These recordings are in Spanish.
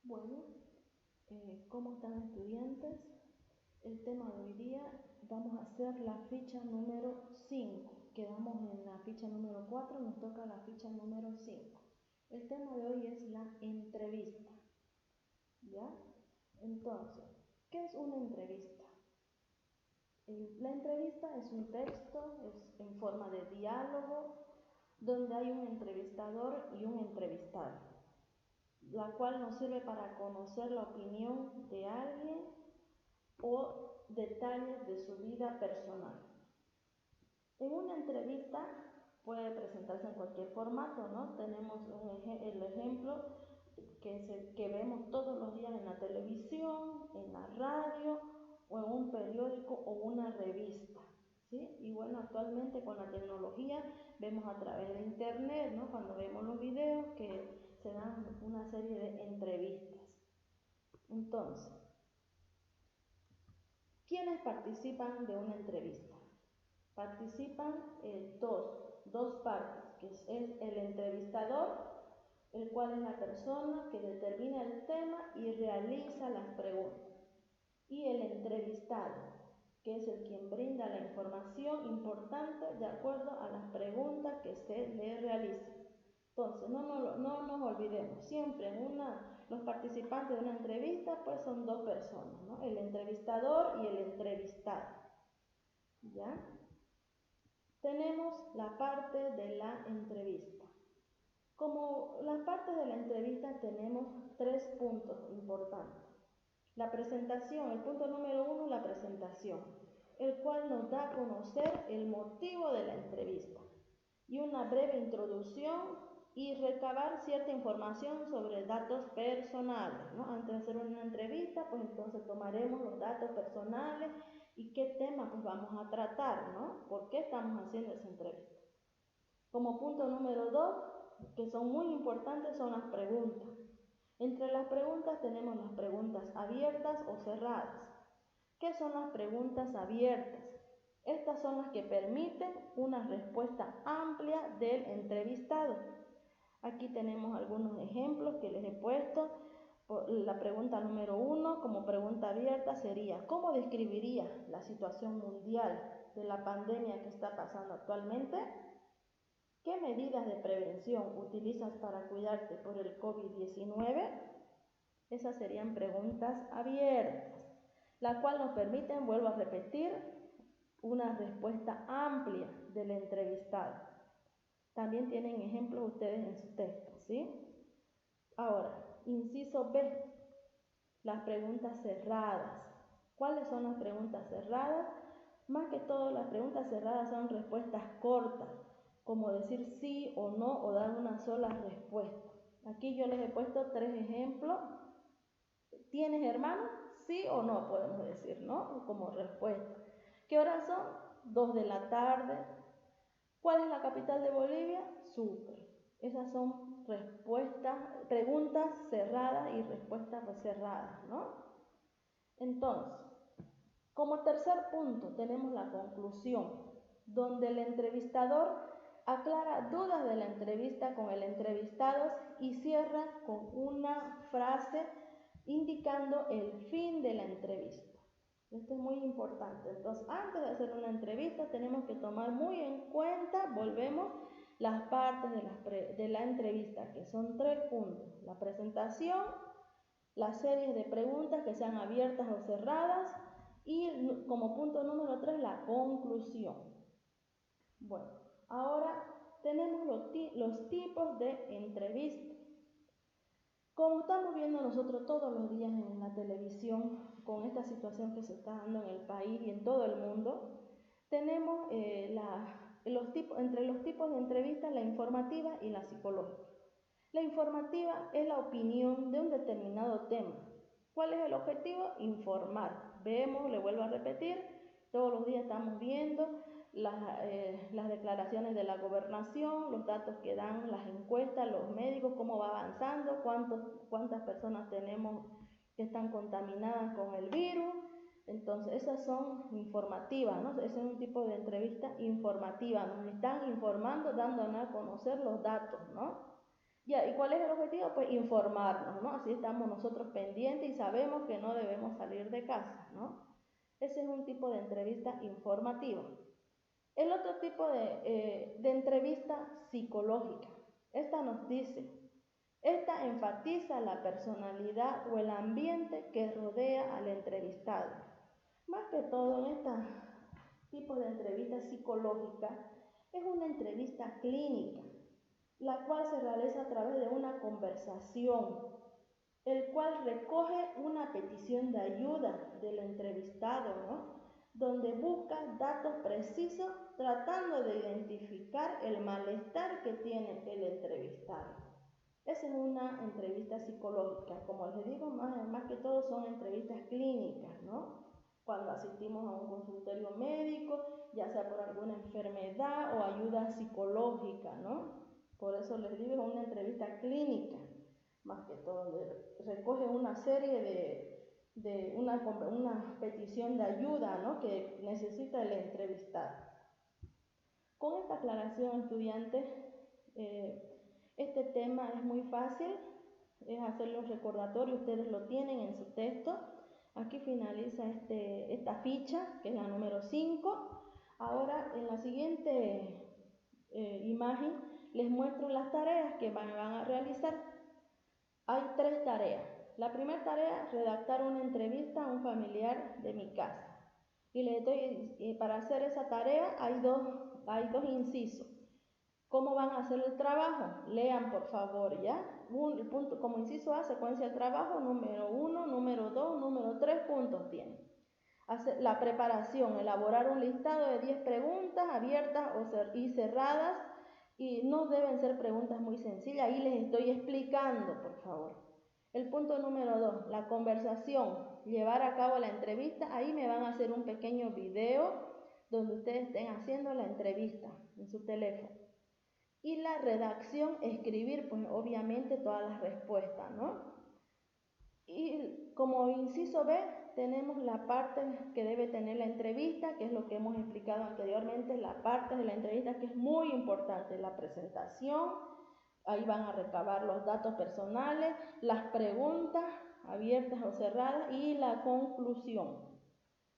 Bueno, ¿cómo están estudiantes? El tema de hoy día vamos a hacer la ficha número 5. Quedamos en la ficha número 4, nos toca la ficha número 5. El tema de hoy es la entrevista. ¿Ya? Entonces, ¿qué es una entrevista? La entrevista es un texto, es en forma de diálogo, donde hay un entrevistador y un entrevistado, la cual nos sirve para conocer la opinión de alguien o detalles de su vida personal. En una entrevista puede presentarse en cualquier formato, ¿no? Tenemos el ejemplo que vemos todos los días en la televisión, en la radio o en un periódico o una revista, ¿sí? Y bueno, actualmente con la tecnología vemos a través de internet, ¿no? Cuando vemos los videos que se dan una serie de entrevistas. Entonces, ¿quiénes participan de una entrevista? Participan dos partes, que es el entrevistador, el cual es la persona que determina el tema y realiza las preguntas, y el entrevistado, que es el quien brinda la información importante de acuerdo a las preguntas que se le realiza. Entonces, no nos olvidemos, siempre los participantes de una entrevista pues son dos personas, ¿no? El entrevistador y el entrevistado. ¿Ya? Tenemos la parte de la entrevista. Como las partes de la entrevista tenemos 3 puntos importantes. La presentación, el punto número 1, la presentación, el cual nos da a conocer el motivo de la entrevista y una breve introducción y recabar cierta información sobre datos personales, ¿no? Antes de hacer una entrevista, pues entonces tomaremos los datos personales y qué tema pues vamos a tratar, ¿no? ¿Por qué estamos haciendo esa entrevista? Como punto número 2, que son muy importantes, son las preguntas. Entre las preguntas tenemos las preguntas abiertas o cerradas. ¿Qué son las preguntas abiertas? Estas son las que permiten una respuesta amplia del entrevistado. Aquí tenemos algunos ejemplos que les he puesto. La pregunta número 1, como pregunta abierta, sería: ¿cómo describiría la situación mundial de la pandemia que está pasando actualmente? ¿Qué medidas de prevención utilizas para cuidarte por el COVID-19? Esas serían preguntas abiertas, la cual nos permiten, vuelvo a repetir, una respuesta amplia del entrevistado. También tienen ejemplos ustedes en su texto, ¿sí? Ahora, inciso B, las preguntas cerradas. ¿Cuáles son las preguntas cerradas? Más que todo, las preguntas cerradas son respuestas cortas, como decir sí o no o dar una sola respuesta. Aquí yo les he puesto 3 ejemplos. ¿Tienes hermanos? Sí o no, podemos decir, ¿no? Como respuesta. ¿Qué horas son? 2 de la tarde. ¿Cuál es la capital de Bolivia? Sucre. Esas son preguntas cerradas y respuestas cerradas, ¿no? Entonces, como tercer punto tenemos la conclusión, donde el entrevistador aclara dudas de la entrevista con el entrevistado y cierra con una frase indicando el fin de la entrevista. Esto es muy importante. Entonces, antes de hacer una entrevista tenemos que tomar muy en cuenta, volvemos, las partes de la entrevista, que son 3 puntos: la presentación, las series de preguntas que sean abiertas o cerradas, y como punto número 3, la conclusión. Bueno, ahora tenemos los tipos de entrevistas. Como estamos viendo nosotros todos los días en la televisión, con esta situación que se está dando en el país y en todo el mundo, tenemos entre los tipos de entrevistas la informativa y la psicológica. La informativa es la opinión de un determinado tema. ¿Cuál es el objetivo? Informar. Vemos, le vuelvo a repetir, todos los días estamos viendo las declaraciones de la gobernación, los datos que dan las encuestas, los médicos, cómo va avanzando, cuántas personas tenemos que están contaminadas con el virus. Entonces, esas son informativas, ¿no? Ese es un tipo de entrevista informativa. Nos están informando, dándonos a conocer los datos, ¿no? Ya, ¿y cuál es el objetivo? Pues informarnos, ¿no? Así estamos nosotros pendientes y sabemos que no debemos salir de casa, ¿no? Ese es un tipo de entrevista informativa. El otro tipo de entrevista psicológica. Esta nos dice, esta enfatiza la personalidad o el ambiente que rodea al entrevistado. Más que todo en este tipo de entrevista psicológica es una entrevista clínica, la cual se realiza a través de una conversación, el cual recoge una petición de ayuda del entrevistado, ¿no? Donde busca datos precisos tratando de identificar el malestar que tiene el entrevistado. Esa es una entrevista psicológica. Como les digo, más que todo son entrevistas clínicas, ¿no? Cuando asistimos a un consultorio médico, ya sea por alguna enfermedad o ayuda psicológica, ¿no? Por eso les digo, es una entrevista clínica, más que todo, donde recoge una serie de una petición de ayuda, ¿no? Que necesita el entrevistado. Con esta aclaración, estudiantes, este tema es muy fácil, es hacerle un recordatorio, ustedes lo tienen en su texto. Aquí finaliza esta ficha, que es la número 5. Ahora, en la siguiente imagen, les muestro las tareas que van a realizar. Hay 3 tareas. La primera tarea, redactar una entrevista a un familiar de mi casa. Y para hacer esa tarea hay dos incisos. ¿Cómo van a hacer el trabajo? Lean, por favor, ¿ya? El punto, como inciso A, secuencia del trabajo, número 1, número 2, número 3 puntos tiene. La preparación, elaborar un listado de 10 preguntas abiertas y cerradas, y no deben ser preguntas muy sencillas, ahí les estoy explicando, por favor. El punto número 2, la conversación, llevar a cabo la entrevista, ahí me van a hacer un pequeño video donde ustedes estén haciendo la entrevista en su teléfono. Y la redacción, escribir, pues obviamente todas las respuestas, ¿no? Y como inciso B, tenemos la parte que debe tener la entrevista, que es lo que hemos explicado anteriormente, la parte de la entrevista que es muy importante, la presentación, ahí van a recabar los datos personales, las preguntas abiertas o cerradas y la conclusión.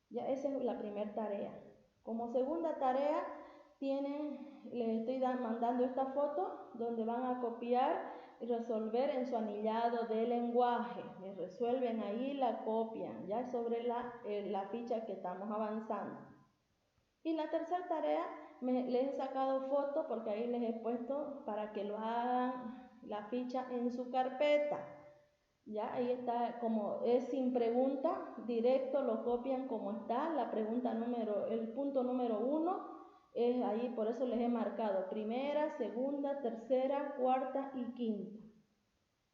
Ya esa es la primera tarea. Como segunda tarea, les estoy mandando esta foto donde van a copiar y resolver en su anillado de lenguaje. Les resuelven ahí, la copian, ya sobre la ficha que estamos avanzando. Y la tercera tarea, les he sacado foto porque ahí les he puesto para que lo hagan la ficha en su carpeta. Ya ahí está, como es sin pregunta, directo lo copian como está. El punto número 1 es ahí, por eso les he marcado primera, segunda, tercera, cuarta y quinta.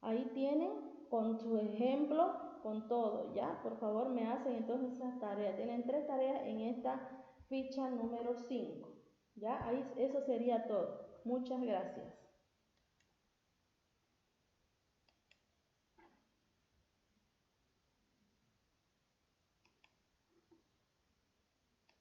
Ahí tienen con su ejemplo, con todo, ¿ya? Por favor me hacen entonces esas tareas. Tienen 3 tareas en esta ficha número 5. ¿Ya? Ahí eso sería todo. Muchas gracias.